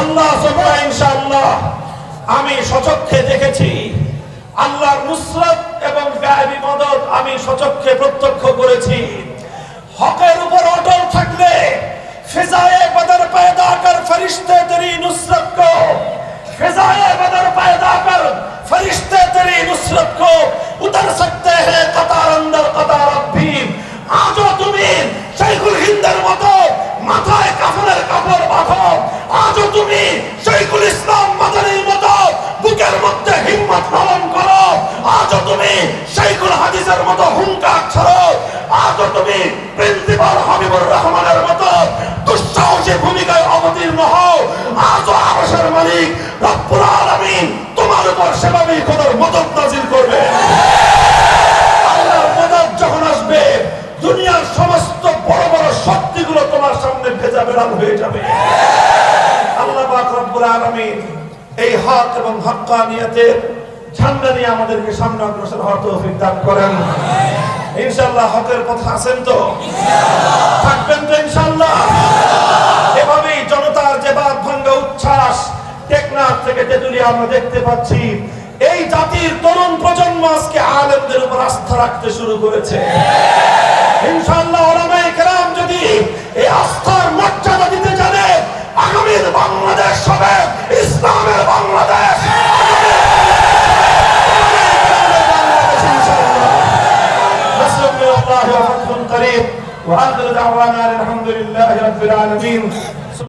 আল্লাহ সুবহানাহু ইনশাআল্লাহ আমি সচক্ষে দেখেছি আল্লাহর নুসরত এবং গায়েবী মদদ আমি সচক্ষে প্রত্যক্ষ করেছি। হকের উপর অটল থাকলে फिजाए बदर पैदा कर फरिश्ते तेरी नुसरत को, फिजाए बदर पैदा कर फरिश्ते तेरी नुसरत को उतर सकते हैं कतार अंदर कतार भी। आजो तुम्हें शेखुल हिंदर मतो माथाয় কাফনের কাপড় বাঁধো, আজও তুমি শেখুল ইসলাম মাদানির মতো বুকের মধ্যে হিম্মত ধারণ করো, আজও তুমি শেখুল হাদিসের মতো হুঙ্কার ছাড়ো, আজও তুমি প্রিন্সিপাল হাবিবুর রহমানের মতো দুঃসাহসী ভূমিকায় অবতীর্ণ হও। আজও আরশের মালিক রব্বুল আলামিন তোমার উপর সেভাবেই খোদার মদদ নাযিল করবে। আল্লাহর মদদ যখন আসবে দুনিয়ার সমস্ত বড় বড় শক্তিগুলো তোমার সামনে ভেজা বেড়াল হয়ে যাবে। আল্লাহ পাক রব্বুল আলামিন এই হক এবং হক্কানিয়তের ঝান্ডা নিয়ে আমাদেরকে সামনে অগ্রসর হওয়ার তৌফিক দান করেন। ইনশাআল্লাহ হকের পথে আছেন তো? ইনশাআল্লাহ থাকবেন তো? ইনশাআল্লাহ এভাবেই জনতার যে বাদ ভাঙ্গা উচ্ছ্বাস টেকনাফ থেকে তেতুলিয়া আমরা দেখতে পাচ্ছি। এই জাতির তরুণ প্রজন্ম আজকে আলেমদের উপর আস্থা রাখতে শুরু করেছে। ইনশাআল্লাহ উলামায়ে কেরাম যদি এই আস্থার মর্যাদা দিতে জানে, আগামীর বাংলাদেশ হবে ইসলামের বাংলাদেশ। نصر من الله وفتح قريب وآخر دعوانا الحمد لله رب العالمين